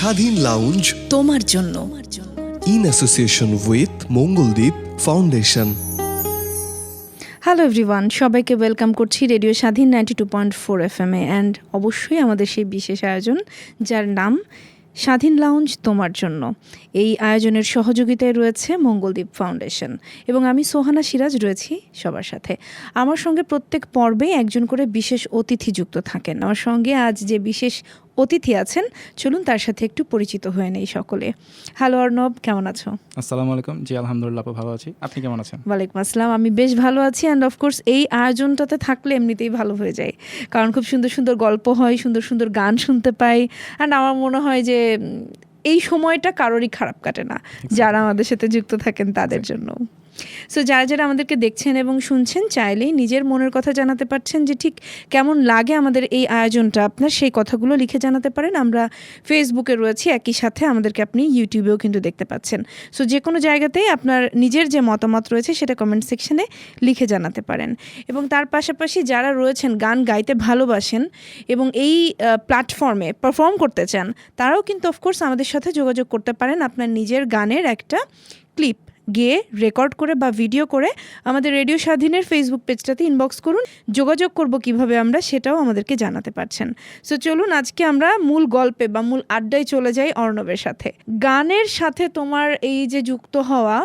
স্বাধীন লাউঞ্জ তোমার জন্য in association with Mangaldeep foundation. Hello everyone, সবাইকে ওয়েলকাম করছি রেডিও স্বাধীন 92.4 FM এ। অ্যান্ড অবশ্যই আমাদের সেই বিশেষ আয়োজন যার নাম স্বাধীন লাউঞ্জ তোমার জন্য। এই আয়োজনের সহযোগিতায় রয়েছে মঙ্গলদ্বীপ ফাউন্ডেশন এবং আমি সোহানা সিরাজ রয়েছি সবার সাথে। আমার সঙ্গে প্রত্যেক পর্বেই একজন করে বিশেষ অতিথি যুক্ত থাকেন। আমার সঙ্গে আজ যে বিশেষ অতিথি আছেন, চলুন তার সাথে একটু পরিচিত হয়ে নেই সকলে। হ্যালো অর্ণব, কেমন আছো? আসসালামু আলাইকুম। জি আলহামদুলিল্লাহ, ভালো আছি। আপনি কেমন আছেন? ওয়ালাইকুম আসসালাম, আমি বেশ ভালো আছি। অ্যান্ড অফকোর্স এই আয়োজনটাতে থাকলে এমনিতেই ভালো হয়ে যায়, কারণ খুব সুন্দর সুন্দর গল্প হয়, সুন্দর সুন্দর গান শুনতে পাই। অ্যান্ড আমার মনে হয় যে এই সময়টা কারোরই খারাপ কাটে না, যারা আমাদের সাথে যুক্ত থাকেন তাদের জন্য। সো যারা যারা আমাদেরকে দেখছেন এবং শুনছেন, চাইলেই নিজের মনের কথা জানাতে পারছেন যে ঠিক কেমন লাগে আমাদের এই আয়োজনটা আপনার, সেই কথাগুলো লিখে জানাতে পারেন। আমরা ফেসবুকে রয়েছি, একই সাথে আমাদেরকে আপনি ইউটিউবেও কিন্তু দেখতে পাচ্ছেন। সো যে কোনো জায়গাতেই আপনার নিজের যে মতামত রয়েছে সেটা কমেন্ট সেকশনে লিখে জানাতে পারেন। এবং তার পাশাপাশি যারা রয়েছেন গান গাইতে ভালোবাসেন এবং এই প্ল্যাটফর্মে পারফর্ম করতে চান, তারাও কিন্তু অফকোর্স আমাদের সাথে যোগাযোগ করতে পারেন। আপনার নিজের গানের একটা ক্লিপ গিয়ে রেকর্ড করে বা ভিডিও করে আমাদের রেডিও স্বাধীনের ফেসবুক পেজটাতে ইনবক্স করুন। যোগাযোগ করব কিভাবে আমরা, সেটাও আমাদেরকে জানাতে পারছেন। সো চলুন আজকে আমরা মূল গল্পে বা মূল আড্ডায় চলে যাই অর্ণবের সাথে। গানের সাথে তোমার এই যে যুক্ত হওয়া,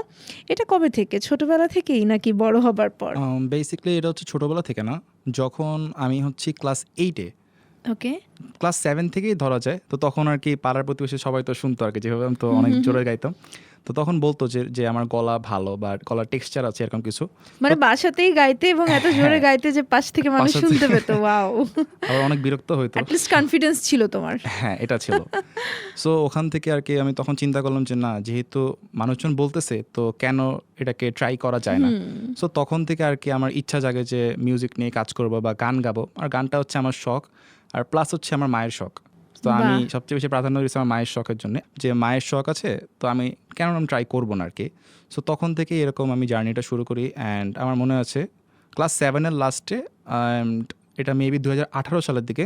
এটা কবে থেকে? ছোটবেলা থেকেই নাকি বড় হবার পর? বেসিক্যালি এটা হচ্ছে ছোটোবেলা থেকে না, যখন আমি হচ্ছি ক্লাস 8-এ, ওকে, ক্লাস 7 থেকেই ধরা যায়। তো তখন আর কি পাড়ার প্রতিবেশী সবাই তো শুনতো আর কি, যেভাবে আমি তো অনেক জোরে গাইতাম। তো তখন বলতো যে আমার গলা ভালো বা গলার টেক্সচার আছে, এরকম কিছু। মানে বাসাতেই গাইতে এবং এত জোরে গাইতে যে পাশ থেকে মানুষ শুনতে পেত। ওয়াও, আবার অনেক বিরক্ত হইতো। অ্যাট লিস্ট কনফিডেন্স ছিল তোমার। হ্যাঁ, এটা ছিল। সো ওখান থেকে আর কি আমি তখন চিন্তা করলাম যে না, যেহেতু মানুষজন বলতেছে তো কেন এটাকে ট্রাই করা যায় না। সো তখন থেকে আর কি আমার ইচ্ছা জাগে যে মিউজিক নিয়ে কাজ করবো বা গান গাবো। আর গানটা হচ্ছে আমার শখ, আর প্লাস হচ্ছে আমার মায়ের শখ। তো আমি সবচেয়ে বেশি প্রাধান্য দিচ্ছি আমার মায়ের শখের জন্য, যে মায়ের শখ আছে তো আমি কেন আমি ট্রাই করবো না আর কি। সো তখন থেকে এরকম আমি জার্নিটা শুরু করি। অ্যান্ড আমার মনে আছে ক্লাস 7-এর লাস্টে, অ্যান্ড এটা মেবি 2018 সালের দিকে।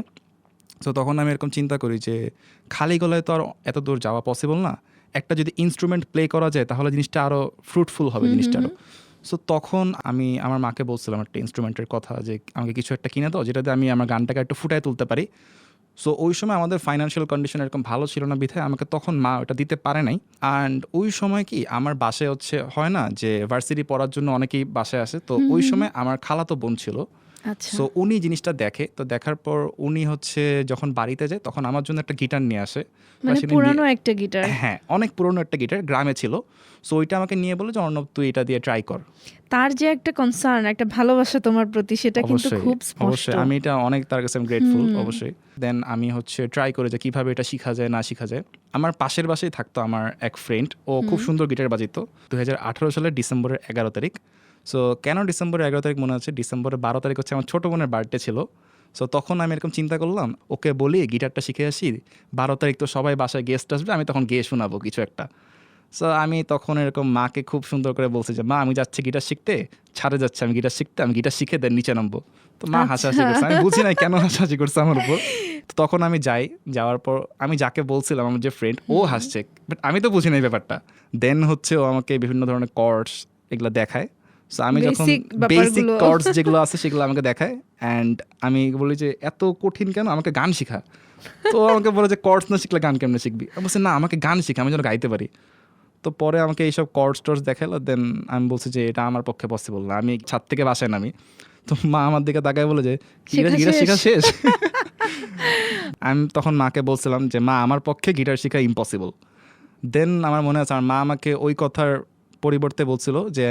সো তখন আমি এরকম চিন্তা করি যে খালি গলায় তো আর এত দূর যাওয়া পসিবল না, একটা যদি ইনস্ট্রুমেন্ট প্লে করা যায় তাহলে জিনিসটা আরও ফ্রুটফুল হবে জিনিসটা আরও। সো তখন আমি আমার মাকে বলছিলাম একটা ইনস্ট্রুমেন্টের কথা, যে আমাকে কিছু একটা কিনে দাও যেটাতে আমি আমার গানটাকে একটু ফুটায় তুলতে পারি। সো ওই সময় আমাদের ফাইন্যান্সিয়াল কন্ডিশন এরকম ভালো ছিল না বিধায় আমাকে তখন মা ওটা দিতে পারে নাই। অ্যান্ড ওই সময় কি আমার বাসায় হচ্ছে হয় না যে ভার্সিটি পড়ার জন্য অনেকেই বাসায় আসে, তো ওই সময় আমার খালাতো বোন ছিল। সো উনি জিনিসটা দেখে, তো দেখার পর উনি হচ্ছে যখন বাড়িতে যায় তখন আমার জন্য একটা গিটার নিয়ে আসে। মানে পুরানো একটা গিটার? হ্যাঁ, অনেক পুরনো একটা গিটার, গ্রামে ছিল। সো ওইটা আমাকে নিয়ে বলে যে অর্ণব তুই এটা দিয়ে ট্রাই কর। তার যে একটা কনসার্ন, একটা ভালোবাসা তোমার প্রতি, সেটা কিন্তু খুব স্পষ্ট। অবশ্যই আমি এটা অনেক তার কাছে গ্রেটফুল অবশ্যই। দেন আমি হচ্ছে ট্রাই করে যে কিভাবে এটা শিখা যায় না শিখা যায়। আমার পাশের বাসায় থাকতো আমার এক ফ্রেন্ড, ও খুব সুন্দর গিটার বাজিত। 2018 সালের ডিসেম্বরের 11 তারিখ। সো কেন ডিসেম্বরের 11 তারিখ মনে আছে? ডিসেম্বরের 12 তারিখ হচ্ছে আমার ছোটো বোনের বার্থডে ছিল। সো তখন আমি এরকম চিন্তা করলাম ওকে বলি গিটারটা শিখে আসি, 12 তারিখ তো সবাই বাসায় গেস্ট আসবে, আমি তখন গিয়ে শোনাবো কিছু একটা। সো আমি তখন এরকম মাকে খুব সুন্দর করে বলছি যে মা আমি যাচ্ছি গিটার শিখতে, ছাড়ে যাচ্ছে আমি গিটার শিখতে, আমি গিটার শিখে দেন নিচে নামবো। তো মা হাসাহাসি করছে, আমি বুঝি নাই কেন হাসাহাসি করছে আমার উপর। তো তখন আমি যাই, যাওয়ার পর আমি যাকে বলছিলাম আমার যে ফ্রেন্ড, ও হাসছে, বাট আমি তো বুঝি নাই ব্যাপারটা। দেন হচ্ছে ও আমাকে বিভিন্ন ধরনের কর্ডস এগুলো দেখায়। সো আমি যখন বেসিক কর্ডস যেগুলো আছে সেগুলো আমাকে দেখায়, অ্যান্ড আমি বলি যে এত কঠিন কেন, আমাকে গান শেখা। তো আমাকে বলে যে কর্ডস না শিখলে গান কেমনে শিখবি? আমি বলছি না, আমাকে গান শিখা, আমি যেন গাইতে পারি। তো পরে আমাকে এইসব কর্ডস টর্ডস দেখালো। দেন আমি বলছি যে এটা আমার পক্ষে পসিবল না, আমি ছাদ থেকে বাসায় নামি। তো মা আমার দিকে তাকায় বলে যে গিটার শেখা শেষ? আমি তখন মাকে বলছিলাম যে মা আমার পক্ষে গিটার শেখা ইম্পসিবল। দেন আমার মনে আছে আমার মা আমাকে ওই কথার পরিবর্তে বলছিল যে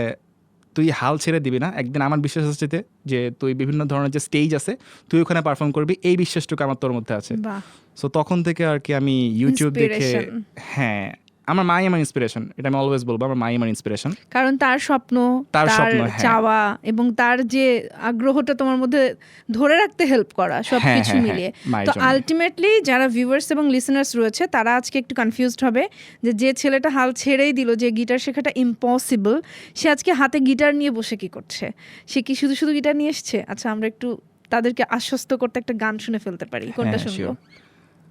তুই হাল ছেড়ে দিবি না, একদিন আমার বিশ্বাস আছে যে তুই বিভিন্ন ধরনের যে স্টেজ আছে তুই ওখানে পারফর্ম করবি, এই বিশ্বাসটুকু আমার তোর মধ্যে আছে। সো তখন থেকে আর কি আমি ইউটিউব দেখে, হ্যাঁ আমার মাই আমার ইন্সপিরেশন, এটা আমি অলওয়েজ বলবো, আমার মাই আমার ইন্সপিরেশন। কারণ তার স্বপ্ন, তার চাওয়া এবং তার যে আগ্রহটা তোমার মধ্যে ধরে রাখতে হেল্প করা, সবকিছু মিলিয়ে। তো আলটিমেটলি যারা ভিউয়ার্স এবং লিসেনার্স রয়েছে তারা আজকে একটু কনফিউজড হবে যে ছেলেটা হাল ছেড়েই দিল, যে গিটার শেখাটা ইম্পসিবল, সে আজকে হাতে গিটার নিয়ে বসে কি করছে? সে কি শুধু শুধু গিটার নিয়ে এসছে? আচ্ছা, আমরা একটু তাদেরকে আশ্বস্ত করতে একটা গান শুনে ফেলতে পারি। কোনটা শুনবো?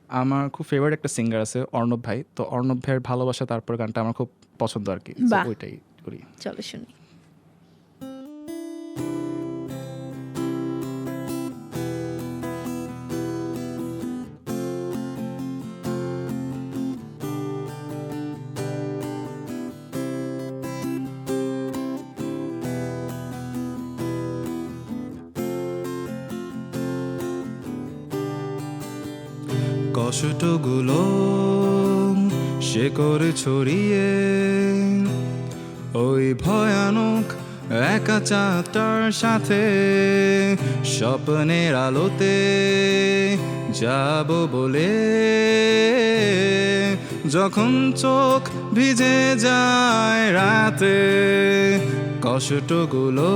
আমার খুব ফেভারিট একটা সিঙ্গার আছে অর্ণব ভাই, তো অর্ণব ভাইয়ের ভালোবাসা তারপর গানটা আমার খুব পছন্দ আর কি, তো বাহ। ওইটাই করি। চলো শুনি। কষ্টগুলো সে করে ছড়িয়ে ওই ভয়ানক একা চাঁদটার সাথে স্বপ্নের আলোতে যাব বলে, যখন চোখ ভিজে যায় রাতে কষ্টগুলো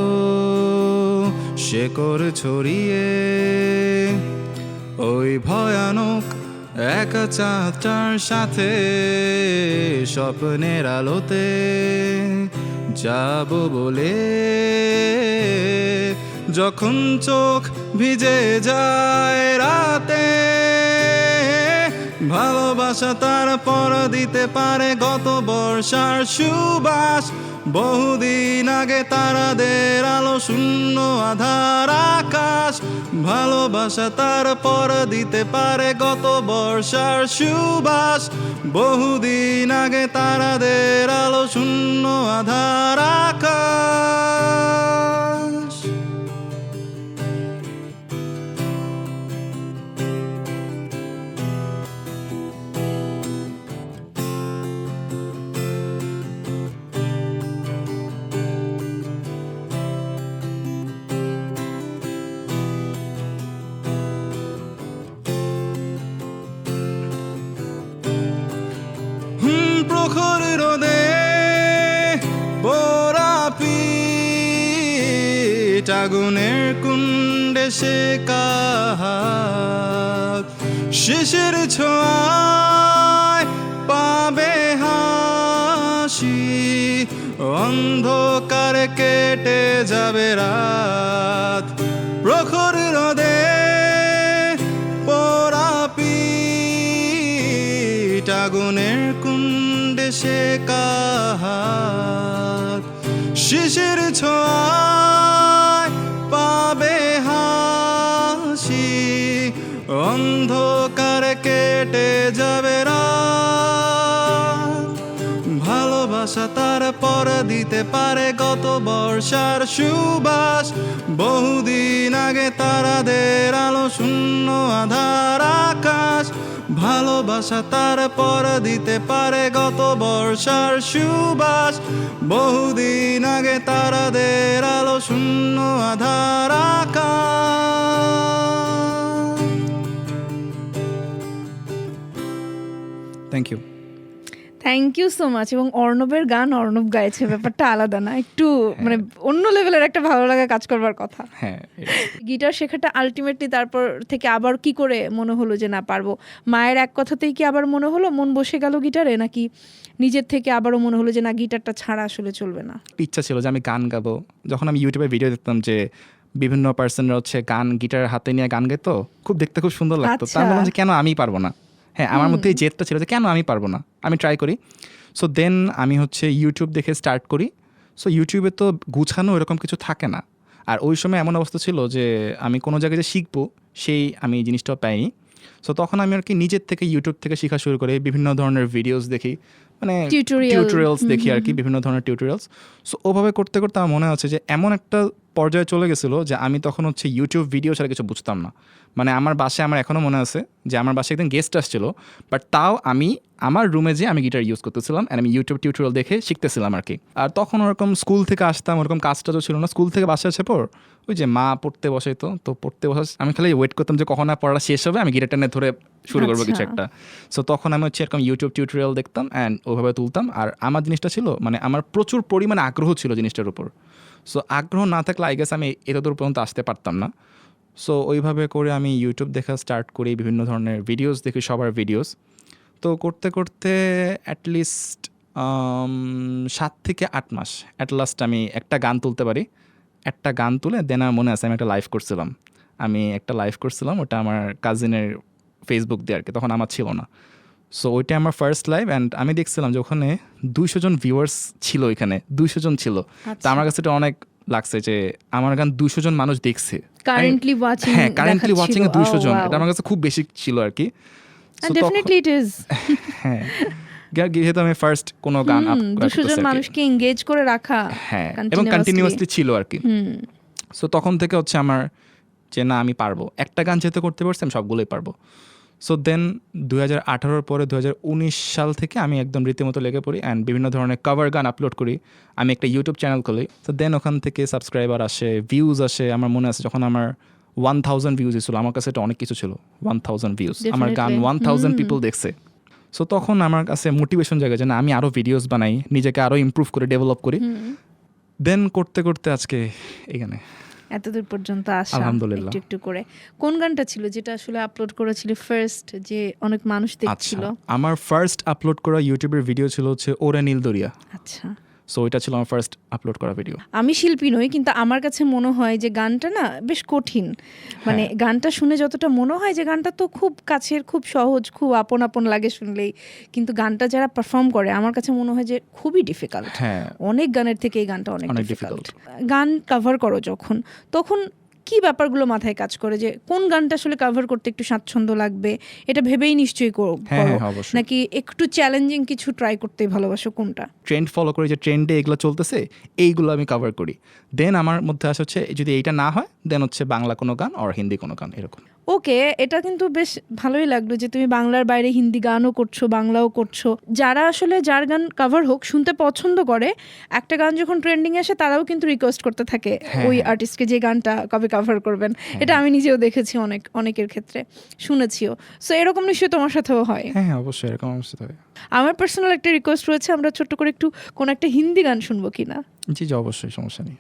সে করে ছড়িয়ে ওই ভয়ানক একা চাঁদটার সাথে স্বপ্নের আলোতে যাব বলে, যখন চোখ ভিজে যায় রাতে ভালোবাসা তার পর দিতে পারে গত বর্ষার সুবাস, বহুদিন আগে তারাদের আলো শূন্য আধার আকাশ, ভালোবাসা তার পর দিতে পারে গত বর্ষার সুবাস, বহুদিন আগে তারাদের আলো শূন্য আধার আকাশ। প্রখর রোদে পোড়া পিঠ আগুনের কুণ্ডে শেখা হাত, শিশির ছোঁয়ায় পাবে হাসি, অন্ধকারে কেটে যাবে রাত, প্রখর রোদে পোড়া পিঠ আগুনের কুণ্ডে শেখা হাত, শিশির ছোঁয়ায় পাবে হাসি, অন্ধকারে কেটে যাবে রাত, ভালোবাসা তার পর দিতে পারে গত বর্ষার সুবাস, বহুদিন আগে তারাদের আলো শূন্য আধার আকাশ, ভালোবাসা তার পর দিতে পারে গত বর্ষার সুবাস, বহুদিন আগে তারাদের আলো শূন্য আধার আকাশ। Thank you. Thank you so much. এবং অর্ণবের গান অর্ণব গাইছে, ব্যাপারটা আলাদা না, একটু মানে অন্য লেভেলের একটা ভালো লাগা কাজ করবার কথা। হ্যাঁ, গিটার শেখাটা আলটিমেটলি তারপর থেকে আবার কি করে মনে হলো যে না পারবো? মায়ের এক কথাতেই কি আবার মনে হলো, মন বসে গেল গিটারে, নাকি নিজের থেকে আবারও মনে হলো যে না গিটারটা ছাড়া আসলে চলবে না? ইচ্ছা ছিল যে আমি গান গাবো। যখন আমি ইউটিউবে ভিডিও দেখতাম যে বিভিন্ন পার্সনরা হচ্ছে গান গিটার হাতে নিয়ে গান গাইতো, খুব দেখতে খুব সুন্দর লাগতো। আচ্ছা। তার বললাম যে কেন আমি পারবো না? হ্যাঁ, আমার মধ্যে এই জেদটা ছিল যে কেন আমি পারবো না, আমি ট্রাই করি। সো দেন আমি হচ্ছে ইউটিউব দেখে স্টার্ট করি। সো ইউটিউবে তো গুছানো এরকম কিছু থাকে না, আর ওই সময় এমন অবস্থা ছিল যে আমি কোনো জায়গায় যে শিখবো সেই আমি জিনিসটাও পাইনি। সো তখন আমি আর কি নিজের থেকে ইউটিউব থেকে শেখা শুরু করি, বিভিন্ন ধরনের ভিডিওস দেখি, মানে টিউটোরিয়ালস দেখি আর কি, বিভিন্ন ধরনের টিউটোরিয়ালস। সো ওভাবে করতে করতে আমার মনে হচ্ছে যে এমন একটা পর্যায়ে চলে গেছিলো যে আমি তখন হচ্ছে ইউটিউব ভিডিও ছাড়া কিছু বুঝতাম না। মানে আমার বাসায়, আমার এখনও মনে আছে যে আমার বাসায় একদিন গেস্ট আসছিল, বাট তাও আমি আমার রুমে যে আমি গিটার ইউজ করতেছিলাম, আর আমি ইউটিউব টিউটোরিয়াল দেখে শিখতেছিলাম আর কি। আর তখন ওরকম স্কুল থেকে আসতাম, ওরকম কাজটাজও ছিল না। স্কুল থেকে বাসায় আসে পর ওই যে মা পড়তে বসাইতো, তো পড়তে বসা আমি খালি ওয়েট করতাম যে কখন আর পড়া শেষ হবে, আমি গিটারটা নিয়ে ধরে শুরু করবো কিছু একটা। সো তখন আমি হচ্ছে এরকম ইউটিউব টিউটোরিয়াল দেখতাম অ্যান্ড ওভাবে তুলতাম। আর আমার জিনিসটা ছিল, মানে আমার প্রচুর পরিমাণে আগ্রহ ছিল জিনিসটার উপর। সো আগ্রহ না থাকলে আই গেস আমি এতদূর পর্যন্ত আসতে পারতাম না। সো ওইভাবে করে আমি ইউটিউব দেখা স্টার্ট করি, বিভিন্ন ধরনের ভিডিওস দেখি, সবার ভিডিওস। তো করতে করতে অ্যাটলিস্ট 7 থেকে 8 মাস অ্যাট লাস্ট আমি একটা গান তুলতে পারি। একটা গান তুলে দেন আমার মনে আছে আমি একটা লাইভ করছিলাম। ওটা আমার কাজিনের ফেসবুক দিয়ে আর কি, তখন আমার ছিল না। সো ওইটা আমার ফার্স্ট লাইভ, অ্যান্ড আমি দেখছিলাম যে ওখানে 200 জন ভিউয়ার্স ছিল, এখানে 200 জন ছিল। তো আমার কাছে এটা অনেক লাগছে যে আমার গান 200 জন মানুষ দেখছে কারেন্টলি ওয়াচিং, হ্যাঁ কারেন্টলি ওয়াচিং এ 200 জন, এটা আমার কাছে খুব বেশি ছিল আর কি। So definitely it is. হ্যাঁ যেহেতু আমি ফার্স্ট কোনো গান 200 জন মানুষকে এনগেজ করে রাখা, হ্যাঁ এবং কন্টিনিউয়াসলি ছিল আর কি। সো তখন থেকে হচ্ছে আমার যে না আমি পারবো, একটা গান যেহেতু করতে পারছি আমি সবগুলোই পারবো। সো দেন 2018 পরে 2019 সাল থেকে আমি একদম রীতিমতো লেগে পড়ি অ্যান্ড বিভিন্ন ধরনের কভার গান আপলোড করি। আমি একটা ইউটিউব চ্যানেল খুলি। তো দেন ওখান থেকে সাবস্ক্রাইবার আসে, ভিউজ আসে। আমার মনে আছে যখন আমার 1000 ভিউজ ছিল, আমার কাছে এটা অনেক কিছু ছিল। 1000 ভিউজ, আমার গান 1000 পিপল দেখছে। সো তখন আমার কাছে মোটিভেশন জায়গা যে না আমি আরও ভিডিওস বানাই, নিজেকে আরও ইমপ্রুভ করে ডেভেলপ করি। দেন করতে করতে আজকে এখানে এতদূর পর্যন্ত আসা, আলহামদুলিল্লাহ। একটু একটু করে। কোন গানটা ছিল যেটা আসলে আপলোড করেছিল ফার্স্ট, যে অনেক মানুষ দেখছিল? আমার ফার্স্ট আপলোড করা ইউটিউবের ভিডিও ছিল হচ্ছে ওরে নীল দরিয়া। আচ্ছা, সো এটা ছিল আমার ফার্স্ট আপলোড করা ভিডিও। আমি শিল্পী নই, কিন্তু আমার কাছে মনে হয় যে গানটা না বেশ কঠিন। মানে গানটা শুনে যতটা মনে হয় যে গানটা তো খুব কাছের, খুব সহজ, খুব আপন আপন লাগে শুনলেই, কিন্তু গানটা যারা পারফর্ম করে আমার কাছে মনে হয় যে খুবই ডিফিকাল্ট। হ্যাঁ অনেক গানের থেকে এই গানটা অনেক ডিফিকাল্ট। গান কভার করো তখন কি ব্যাপারগুলো মাথায় কাজ করে যে কোন গানটা আসলে কভার করতে একটু স্বাচ্ছন্দ্য লাগবে, এটা ভেবেই নিশ্চয়ই করো, নাকি একটু চ্যালেঞ্জিং কিছু ট্রাই করতে ভালোবাসো? কোনটা? ট্রেন্ড ফলো করে, যে ট্রেন্ডে এগুলো চলতেছে এইগুলো আমি কভার করি। দেন আমার মধ্যে আসে হচ্ছে যদি এইটা না হয় দেন হচ্ছে বাংলা কোনো গান আর হিন্দি কোনো গান, এরকম। ওকে, এটা কিন্তু বেশ ভালোই লাগলো যে তুমি বাংলার বাইরে হিন্দি গানও করছো, বাংলাও করছো। যারা আসলে যার গান কভার হোক শুনতে পছন্দ করে, একটা গান যখন ট্রেন্ডিং আসে তারাও কিন্তু রিকোয়েস্ট করতে থাকে ওই আর্টিস্টকে যে গানটা কবে কভার করবেন। এটা আমি নিজেও দেখেছি অনেকের ক্ষেত্রে, শুনেছিও। সো এরকম নিশ্চয়ই তোমার সাথেও হয়? হ্যাঁ অবশ্যই এরকম আমার সাথে হয়। আমার পার্সোনাল একটা রিকোয়েস্ট রয়েছে, আমরা ছোট্ট করে একটু কোন একটা হিন্দি গান শুনবো কিনা? জি জি অবশ্যই, সমস্যা নেই।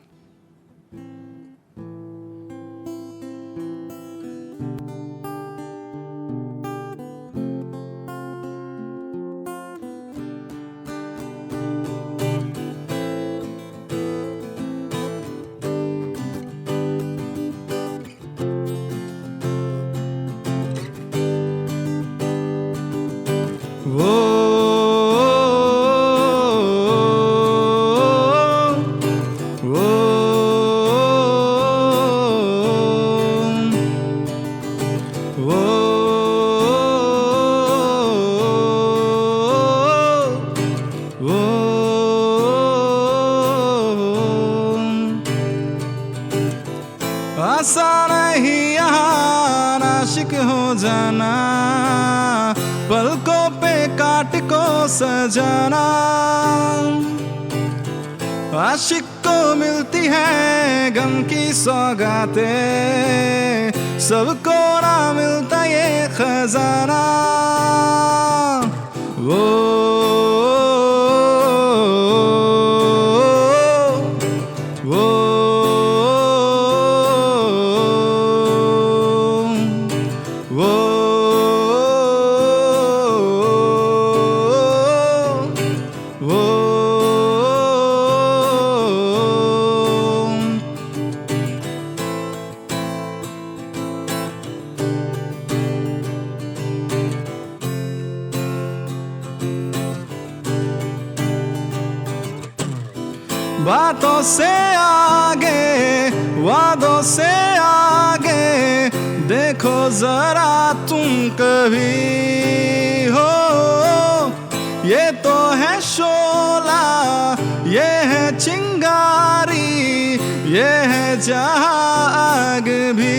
आसा नहीं यहाँ आशिक हो जाना, पलकों पे काट को सजाना। आशिक को मिलती है गम की सौगातें, सबको ना मिलता ये खजाना। वो बातों से आगे, वादों से आगे, देखो जरा तुम कभी हो। ये तो है शोला, ये है चिंगारी, ये है जहां आग भी।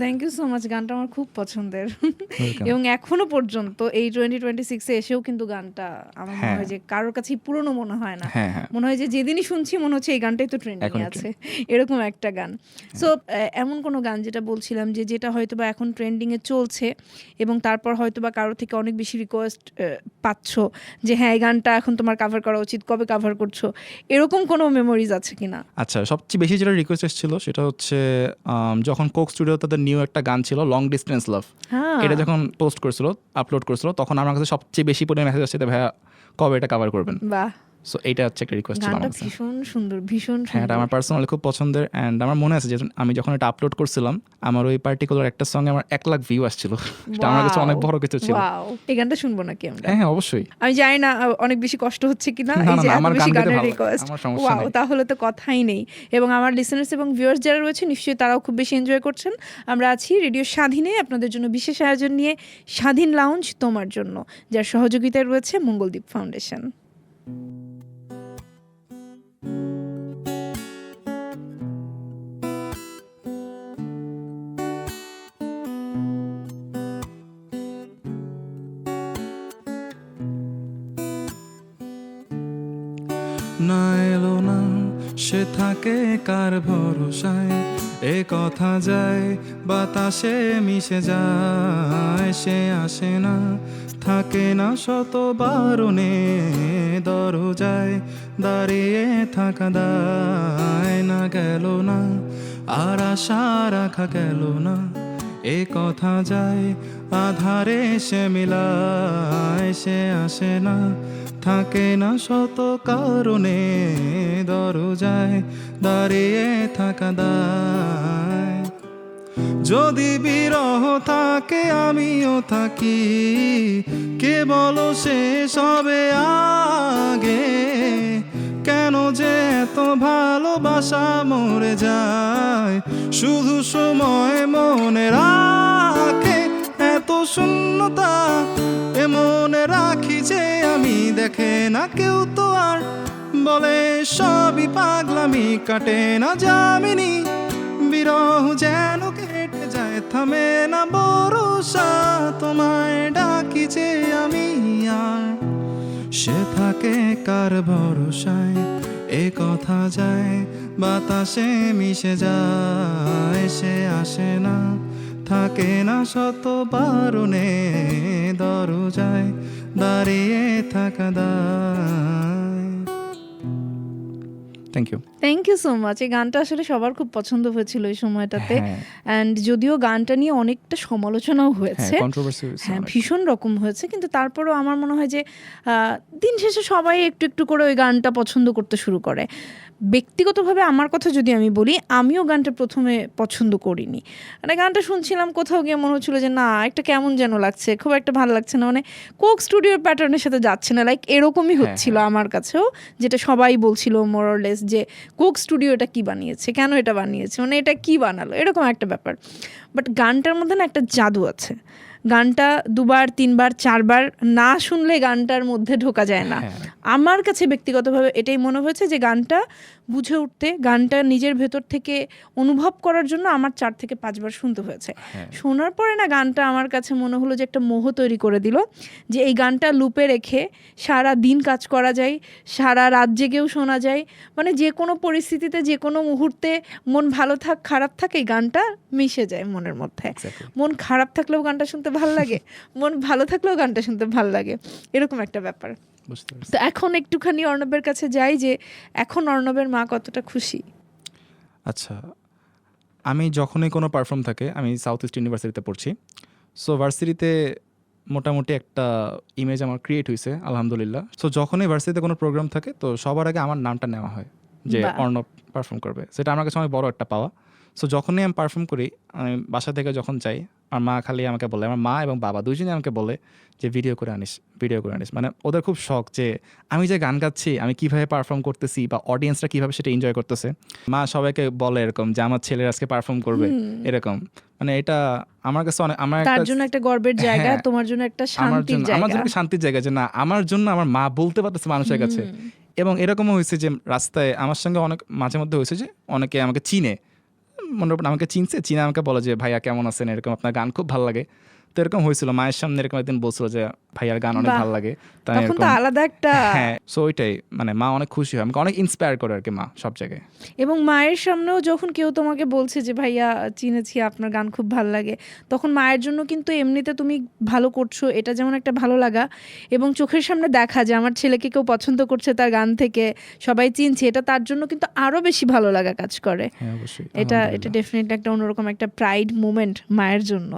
Thank you so much much, গানটা আমার খুব পছন্দের Welcome. এবং এখনো পর্যন্ত এই 2026-এ এসেও কিন্তু গানটা আমার মনে হয় যে কারোর কাছেই পুরনো মনে হয় না। হ্যাঁ হ্যাঁ মনে হয় যে যেদিনই শুনছি মনে হচ্ছে এই গানটাই তো ট্রেন্ডিং এখনই আছে, এরকম একটা গান। সো এমন কোনো গান যেটা বলছিলাম যে যেটা হয়তো বা এখন ট্রেন্ডিংয়ে চলছে এবং তারপর হয়তো বা কারো থেকে অনেক বেশি রিকোয়েস্ট পাচ্ছ যে হ্যাঁ এই গানটা এখন তোমার কাভার করা উচিত, কবে কাভার করছো, এরকম কোনো মেমোরিজ আছে কিনা? আচ্ছা, সবচেয়ে বেশি যেটা রিকোয়েস্ট এসেছিল সেটা হচ্ছে যখন কোক স্টুডিও তাদের নিউ একটা গান ছিল লং ডিস্টেন্স লাভ, হ্যাঁ, এটা যখন পোস্ট করেছিল, আপলোড করেছিল, তখন আমার কাছে সবচেয়ে বেশি পরিমাণে মেসেজ আসছে ভাইয়া কবে এটা কভার করবেন। বাহ, সো এইটা হচ্ছে একটা রিকোয়েস্ট ছিল গানটা আমার কাছে। ভীষণ সুন্দর, ভীষণ হ্যাঁ, এটা সুন্দর। আমার পার্সোনালি খুব পছন্দের। অ্যান্ড আমার মনে আছে যে আমি যখন এটা আপলোড করছিলাম আমার ওই পার্টিকুলার একটা সঙ্গে আমার 1 লাখ ভিউ আসছিল, এটা আমার কাছে অনেক বড় কিছু ছিল। ওয়াও, এই গানটা শুনবো নাকি আমরা? হ্যাঁ হ্যাঁ অবশ্যই। আমি জানি না অনেক বেশি কষ্ট হচ্ছে কিনা না, এই না, যে না, এত আমার বেশি গান গাইতে গানের ভালো লাগে, রিকোয়েস্ট। আমার সমস্যা ওয়াও, নেই। তাহলে তো কথাই নেই। এবং আমার লিসেনার্স এবং ভিউয়ার্স যারা রয়েছে নিশ্চয়ই তারাও খুব বেশি এনজয় করছেন। আমরা আছি রেডিও স্বাধীনে আপনাদের জন্য বিশেষ আয়োজন নিয়ে, স্বাধীন লাউঞ্জ তোমার জন্য, যার সহযোগিতায় রয়েছে মঙ্গলদ্বীপ ফাউন্ডেশন। না এলো না সে থাকে কার ভরসায়, এ কথা যায় বাতাসে মিশে যায়, সে আসে না থাকে না শত বারণে, দরজায় দাঁড়িয়ে থাকা দায়, না গেল না আর আশা রাখা গেল না, এ কথা যায় আধারে সে মিলায়, সে আসে না থাকে না শত কারণে, দরজায় দাঁড়িয়ে থাকা দায়, যদি বিরহ থাকে আমিও থাকি, কে বলো শেষ হবে আগে, কেন যে এত ভালোবাসা মরে যায়, শুধু সময় মনে রাখে এত শূন্যতা, এ মনে রাখি যে আমি, দেখে না কেউ তো আর, বলে সবই পাগলামি, কাটে না যামিনী, বিরহ যেন কেটে যায়, থামে না ভরসা, তোমায় ডাকি যে আমি আর, সে থাকে কার ভরসায়, এ কথা যায় বাতাসে মিশে যায়, সে আসে না থাকে না শত বারণে, দরজায় দাঁড়িয়ে থাকা দায়। Thank you. Thank you so much. এই গানটা আসলে সবার খুব পছন্দ হয়েছিল এই সময়টাতে। হ্যাঁ। অ্যান্ড যদিও গানটা নিয়ে অনেকটা সমালোচনাও হয়েছে, হ্যাঁ, controversy হয়েছে হ্যাঁ অনেক। ভীষণ রকম হয়েছে, কিন্তু তারপরেও আমার মনে হয় যে দিন শেষে সবাই একটু একটু করে ওই গানটা পছন্দ করতে শুরু করে। ব্যক্তিগতভাবে আমার কথা যদি আমি বলি, আমিও গানটা প্রথমে পছন্দ করিনি। মানে গানটা শুনছিলাম, কোথাও গিয়ে মনে হচ্ছিল যে না একটা কেমন যেন লাগছে, খুব একটা ভালো লাগছে না, মানে কোক স্টুডিওর প্যাটার্নের সাথে যাচ্ছে না, লাইক এরকমই হচ্ছিল আমার কাছেও, যেটা সবাই বলছিল মোরলেস যে কোক স্টুডিও এটা কি বানিয়েছে, কেন এটা বানিয়েছে, মানে এটা কি বানালো, এরকম একটা ব্যাপার। বাট গানটার মধ্যে না একটা জাদু আছে, গানটা 2বার 3বার 4বার না শুনলে গানটার মধ্যে ঢোকা যায় না। আমার কাছে ব্যক্তিগতভাবে এটাই মনে হয়েছে যে গানটা বুঝে উঠতে, গানটা নিজের ভেতর থেকে অনুভব করার জন্য আমার 4 থেকে 5 বার শুনতে হয়েছে। শোনার পরে না গানটা আমার কাছে মনে হলো যে একটা মোহ তৈরি করে দিল, যে এই গানটা লুপে রেখে সারা দিন কাজ করা যায়, সারা রাত জেগেও শোনা যায়, মানে যে কোনো পরিস্থিতিতে যে কোনো মুহূর্তে মন ভালো থাক খারাপ থাক এই গানটা মিশে যায় মনের মধ্যে। মন খারাপ থাকলেও গানটা শুনতে ভালো লাগে, মন ভালো থাকলেও গানটা শুনতে ভালো লাগে, এরকম একটা ব্যাপার। তো এখন একটুখানি অর্ণবের কাছে যাই, যে এখন অর্ণবের মা কতটা খুশি? আচ্ছা, আমি যখনই কোনো পারফর্ম থাকে, আমি সাউথ ইস্ট ইউনিভার্সিটিতে পড়ছি, সো ভার্সিটিতে মোটামুটি একটা ইমেজ আমার ক্রিয়েট হয়েছে আলহামদুলিল্লাহ। সো যখনই ভার্সিটিতে কোনো প্রোগ্রাম থাকে তো সবার আগে আমার নামটা নেওয়া হয় যে অর্ণব পারফর্ম করবে, সেটা আমার কাছে অনেক বড় একটা পাওয়া। সো যখনই আমি পারফর্ম করি, আমি বাসা থেকে যখন যাই, আমার মা খালি আমাকে বলে, আমার মা এবং বাবা দুজনেই আমাকে বলে যে ভিডিও করে আনিস, ভিডিও করে আনিস। মানে ওদের খুব শখ যে আমি যে গান গাচ্ছি আমি কিভাবে পারফর্ম করতেছি বা অডিয়েন্সরা কিভাবে সেটা এনজয় করতেছে। মা সবাইকে বলে এরকম যে আমার ছেলের আজকে পারফর্ম করবে, এরকম। মানে এটা আমার কাছে অনেক, আমার তার জন্য একটা গর্বের জায়গা, তোমার জন্য একটা শান্তির জায়গা, আমার জন্য শান্তির জায়গা, যে না আমার জন্য আমার মা বলতে পারতেছে মানুষের কাছে। এবং এরকমও হয়েছে যে রাস্তায় আমার সঙ্গে অনেক মাঝে মধ্যে হয়েছে যে অনেকে আমাকে চিনে, মনে আমাকে চিনে আমাকে বলে যে ভাইয়া কেমন আছেন, এরকম আপনার গান খুব ভালো লাগে। তো এরকম হয়েছিল, মায়ের সামনে এরকম একদিন বলছিল যে ভাইয়ার গান অনেক বাহ! ভালো লাগে। তাই তখন তো আলাদা একটা হ্যাঁ, সো ওইটাই মানে মা অনেক খুশি হয়, আমাকে অনেক ইন্সপায়ার করে আর কি মা সব জায়গায়। এবং মায়ের সামনেও যখন কেউ তোমাকে বলছে যে ভাইয়া চিনেছি আপনার গান খুব ভালো লাগে, তখন মায়ের জন্য কিন্তু এমনিতে তুমি ভালো করছো এটা যেমন একটা ভালো লাগা, এবং চোখের সামনে দেখা যে আমার ছেলেকে কেউ পছন্দ করছে তার গান থেকে, সবাই চিনছে, এটা তার জন্য কিন্তু আরো বেশি ভালো লাগা কাজ করে। হ্যাঁ অবশ্যই, এটা আলহামদুলিল্লাহ। ডেফিনেটলি একটা অন্যরকম একটা প্রাইড মোমেন্ট মায়ের জন্য।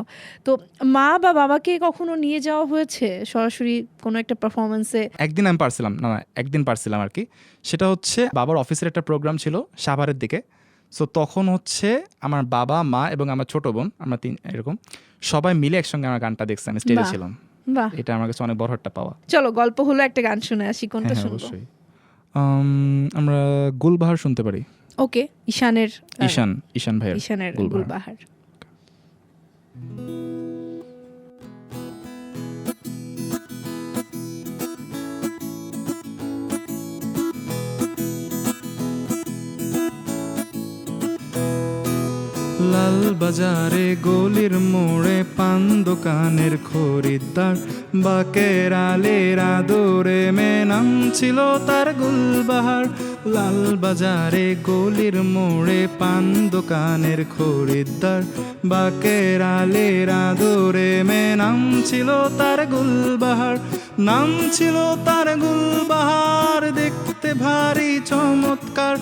তো মা বা বাবাকে কখনো নিয়ে যাওয়া হয়েছে সরাসরি কোনো একটা পারফরমেন্সে? একদিন আমি পারছিলাম না, একদিন পারছিলাম আর কি। সেটা হচ্ছে বাবার অফিসের একটা প্রোগ্রাম ছিল সাভারের দিকে। সো তখন হচ্ছে আমার বাবা, মা এবং আমার ছোট বোন, আমরা এরকম সবাই মিলে একসঙ্গে আমার গানটা দেখছি, আমি স্টেজে বাহ। ছিলাম। বাহ, এটা আমার কাছে অনেক বড় একটা পাওয়া। চলো গল্প হলো একটা গান শুনে আসি, কোনটা হ্যাঁ শুনবো? অবশ্যই। আমরা গুলবাহার শুনতে পারি। ওকে, ঈশানের ঈশান ভাইয়ের ঈশানের গুলবাহার। গুলবাহার। লাল বাজারে গলির মোড়ে পান দোকানের খরিদ্দার, বাকের আলের আদরে মে নাম ছিল তার গুলবাহার। লাল বাজারে গলির মোড়ে পান দোকানের খরিদ্দার, বাকের আলের আদরে মে নাম ছিল তার গুলবাহার। নাম ছিল তার গুলবাহার, দেখতে ভারী চমৎকার,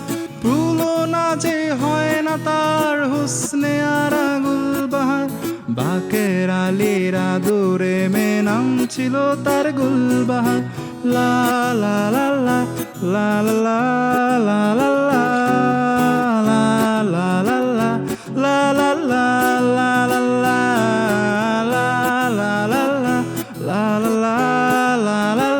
তুলনা যে হয় না তার হুসনে আরা গুলবাহার। বাকের আলীর আদরে মে নাম ছিল তার গুলবাহার। লা লা লা লা লা লা লা লা লা লা লা লা লা লা লা লা লা লা লা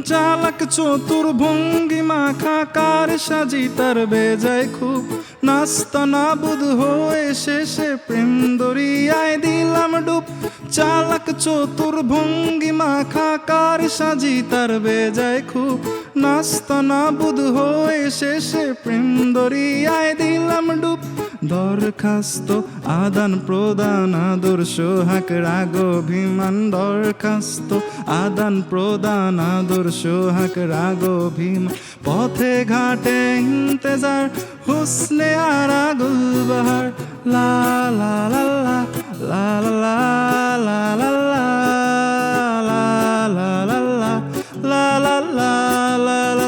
চালাক চতুর ভঙ্গি মাখা কার সাজি তার বেজায় খুব, নাস্তা না বুধ হয়ে শেষে প্রেম দরিয়ায় দিলাম ডুব। চালাক চতুর ভঙ্গি মাখা কার সাজি তার বেজায় খুব, নাস্তা না বুধ হয়ে শেষে প্রেম দরিয়ায় দিলাম ডুব। দরখাস্ত আদান প্রদান আদর্শ হাক রাগ অভিমান, দরখাস্ত আদান প্রদান আদর্শ হাক রাগ অভিমান, পথে ঘাটে ইন্তেজার হুসনে আরা গুলবাহার। লা লা লা লা লা লা লা লা লা লা লা লা লা লা লা লা লা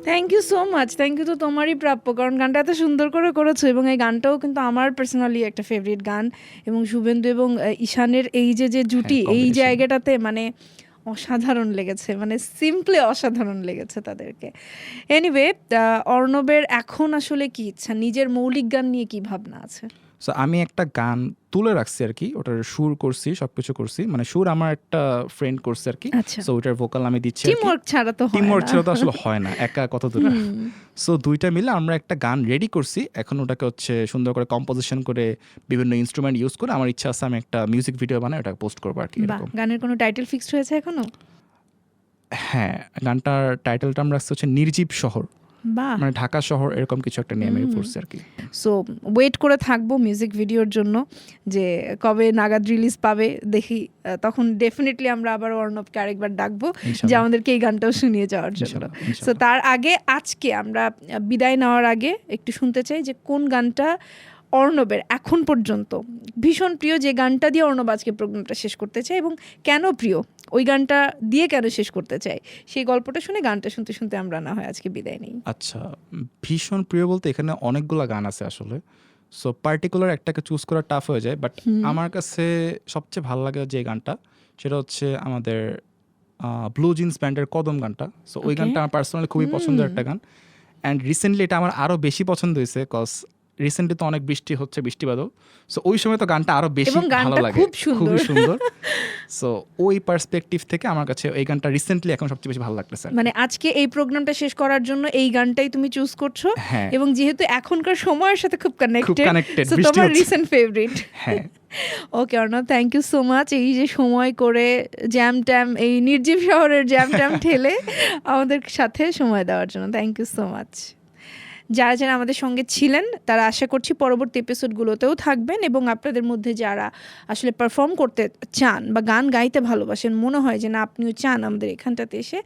thank you so much. Thank you তো তোমারই প্রাপ্য, কারণ গানটা এত সুন্দর করে করেছো, এবং এই গানটাও কিন্তু আমার পার্সোনালি একটা ফেভারিট গান। এবং শুভেন্দু এবং ঈশানের এই যে জুটি, এই combination। জায়গাটাতে মানে অসাধারণ লেগেছে, মানে সিম্পলি অসাধারণ লেগেছে তাদেরকে। এনিওয়ে, অর্ণবের এখন আসলে কি ইচ্ছা, নিজের মৌলিক গান নিয়ে কি ভাবনা আছে? সো আমি একটা গান তুলে রাখছি আর কি, ওটার সুর করছি, সবকিছু করছি, মানে সুর আমার একটা ফ্রেন্ড করছে আর কি। আচ্ছা, সো ওটার ভোকাল আমি দিচ্ছি। টিমওয়ার্ক ছাড়া তো হয় টিমওয়ার্ক না। ছাড়া তো আসলে হয় না, একা কত দূর। সো দুইটা মিলে আমরা একটা গান রেডি করছি, এখন ওটাকে হচ্ছে সুন্দর করে কম্পোজিশন করে বিভিন্ন ইনস্ট্রুমেন্ট ইউজ করে আমার ইচ্ছা আছে আমি একটা মিউজিক ভিডিও বানাই ওটা পোস্ট করবো আর কি। বাহ, গানের কোনো টাইটেল ফিক্সড হয়েছে এখনো? হ্যাঁ, গানটার টাইটেলটা আমরা রাখছি হচ্ছে নির্জীব শহর, বাহ, মানে ঢাকা শহর এরকম কিছু একটা নিয়ে আমি পড়ছি আর কি। সো ওয়েট করে থাকবো মিউজিক ভিডিওর জন্য, যে কবে নাগাদ রিলিজ পাবে দেখি। তখন ডেফিনেটলি আমরা আবার অর্ণবকে আরেকবার ডাকবো যে ইনশাআল্লাহ। আমাদেরকে এই গানটাও শুনিয়ে যাওয়ার জন্য। ইনশাআল্লাহ, সো ইনশাআল্লাহ। তার আগে আজকে আমরা বিদায় নেওয়ার আগে একটু শুনতে চাই যে কোন গানটা অর্ণবের এখন পর্যন্ত ভীষণ প্রিয়, যে গানটা দিয়ে অর্ণব আজকে প্রোগ্রামটা শেষ করতে চায়, এবং কেন প্রিয়, ওই গানটা দিয়ে কেন শেষ করতে চাই, সেই গল্পটা শুনে গানটা শুনতে শুনতে আমরা না হয় আজকে বিদায় নেই। আচ্ছা, ভীষণ প্রিয় বলতে এখানে অনেকগুলো গান আছে আসলে, সো পার্টিকুলার একটাকে চুজ করা টাফ হয়ে যায়, বাট আমার কাছে সবচেয়ে ভালো লাগে যে গানটা সেটা হচ্ছে আমাদের ব্লু জিন্স ব্যান্ডের কদম গানটা। সো ওই Okay. গানটা আমার পার্সোনালি খুবই পছন্দের একটা গান, অ্যান্ড রিসেন্টলি এটা আমার আরও বেশি পছন্দ হয়েছে কজ রিসেন্টলি তো অনেক বৃষ্টি হচ্ছে, বৃষ্টি বাদল, সো ওই সময় তো গানটা আরো বেশি এবং ভালো গানটা লাগে, খুব সুন্দর। খুবই সুন্দর। সো ওই পার্সপেক্টিভ থেকে আমার কাছে এই গানটা রিসেন্টলি এখন সবচেয়ে বেশি ভালো লাগতেছে। মানে আজকে এই প্রোগ্রামটা শেষ করার জন্য এই গানটাই তুমি চুজ করছো, হ্যাঁ। এবং যেহেতু এখনকার সময়ের সাথে খুব কানেক্টেড, connected, সো বৃষ্টি তোমার হচ্ছে। Recent favourite. হ্যাঁ, okay Arnob, thank you so much এই যে সময় করে জ্যাম ট্যাম, এই নির্জীব শহরের জ্যাম ট্যাম ঠেলে আমাদের সাথে সময় দেওয়ার জন্য থ্যাংক ইউ সো মাচ। যারা যারা আমাদের সঙ্গে ছিলেন তারা আশা করছি পরবর্তী এপিসোডগুলোতেও থাকবেন, এবং আপনাদের মধ্যে যারা আসলে পারফর্ম করতে চান বা গান গাইতে ভালোবাসেন, মনে হয় যে না আপনিও চান আমাদের এখানটাতে এসে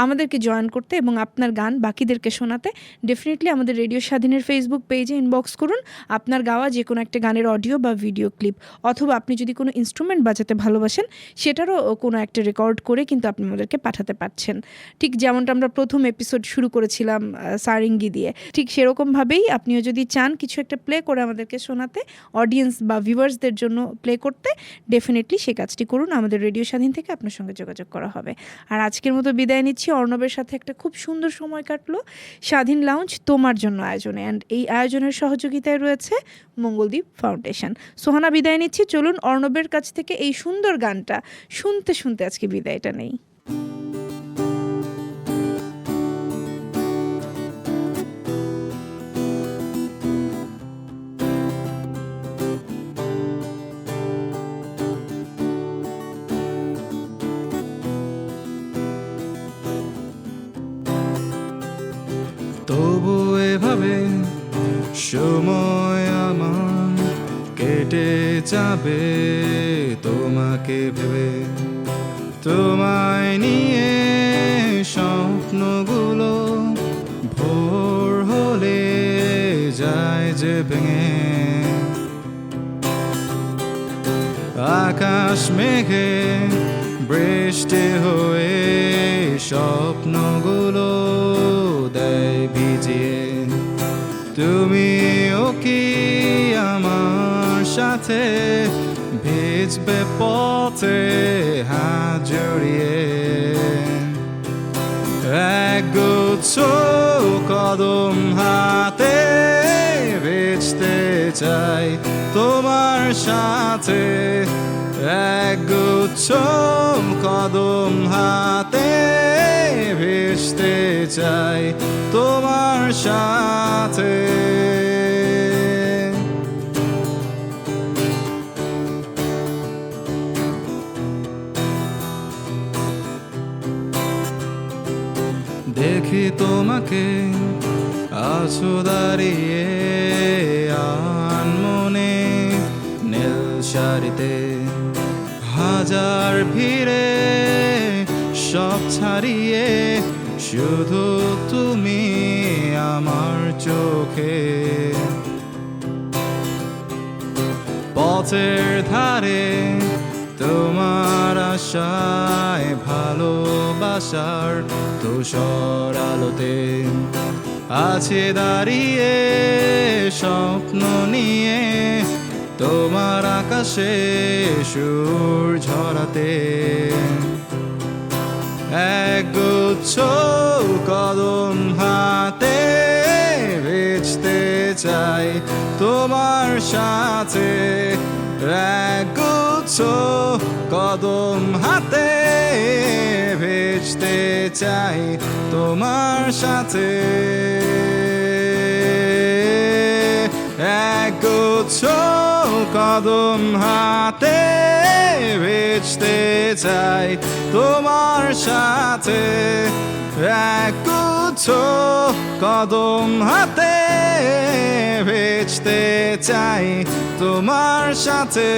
আমাদেরকে জয়েন করতে এবং আপনার গান বাকিদেরকে শোনাতে, ডেফিনেটলি আমাদের রেডিও স্বাধীনের ফেসবুক পেজে ইনবক্স করুন আপনার গাওয়া যে কোনো একটা গানের অডিও বা ভিডিও ক্লিপ, অথবা আপনি যদি কোনো ইনস্ট্রুমেন্ট বাজাতে ভালোবাসেন সেটারও কোনো একটা রেকর্ড করে কিন্তু আপনি আমাদেরকে পাঠাতে পারছেন। ঠিক যেমনটা আমরা প্রথম এপিসোড শুরু করেছিলাম সারিঙ্গি দিয়ে, ঠিক সেরকমভাবেই আপনিও যদি চান কিছু একটা প্লে করে আমাদেরকে শোনাতে, অডিয়েন্স বা ভিউয়ার্সদের জন্য প্লে করতে, ডেফিনেটলি সে কাজটি করুন, আমাদের রেডিও স্বাধীন থেকে আপনার সঙ্গে যোগাযোগ করা হবে। আর আজকের মতো বিদায় নিচ্ছি, অর্ণবের সাথে একটা খুব সুন্দর সময় কাটলো স্বাধীন লাউঞ্জ তোমার জন্য আয়োজনে, অ্যান্ড এই আয়োজনের সহযোগিতায় রয়েছে মঙ্গলদ্বীপ ফাউন্ডেশন। সোহানা বিদায় নিচ্ছি, চলুন অর্ণবের কাছ থেকে এই সুন্দর গানটা শুনতে শুনতে আজকে বিদায়টা নেই। তবু এভাবে সময় আমার কেটে যাবে তোমাকে ভেবে, তোমায় নিয়ে স্বপ্নগুলো ভোর হলে যায় যে ভেঙে, আকাশ মেঘে বৃষ্টি হয়ে স্বপ্নগুলো দেয় ভিজিয়ে, তুমিও কি আমার সাথে ভিজবে পথে হাত জড়িয়ে, একগুচ্ছ কদম হাতে ভিজতে চাই তোমার সাথে, একগুচ্ছ কদম হাতে ভিজতে চাই তোমার সাথে। দেখি তোমাকে আছো দাঁড়িয়ে আনমনে নীল শাড়িতে, হাজার ভিড়ে সব ছাড়িয়ে শুধু তুমি আমার চোখে, পথের ধারে তোমার আশায় ভালোবাসার ধূসর আলোতে আছে দাঁড়িয়ে স্বপ্ন নিয়ে, তোমার আকাশে সুর ঝরাতে, একগুচ্ছ কদম হাতে ভিজতে চাই তোমার সাথে, একগুচ্ছ কদম হাতে ভিজতে চাই তোমার সাথে, একগুচ্ছ কদম হাতে ভিজতে চাই তোমার সাথে, একগুচ্ছ কদম হাতে ভিজতে চাই তোমার সাথে,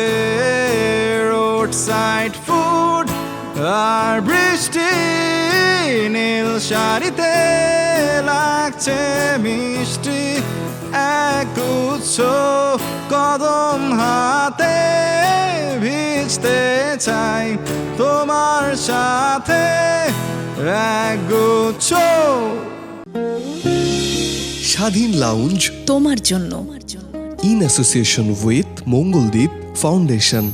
রোড সাইড ফুড আর বৃষ্টি নীল শাড়িতে লাগছে মিষ্টি, একগুচ্ছ কদম হাতে ভিজতে চাই তোমার সাথে, একগুচ্ছ। স্বাধীন লাউঞ্জ তোমার জন্য, in association with Mangaldeep foundation.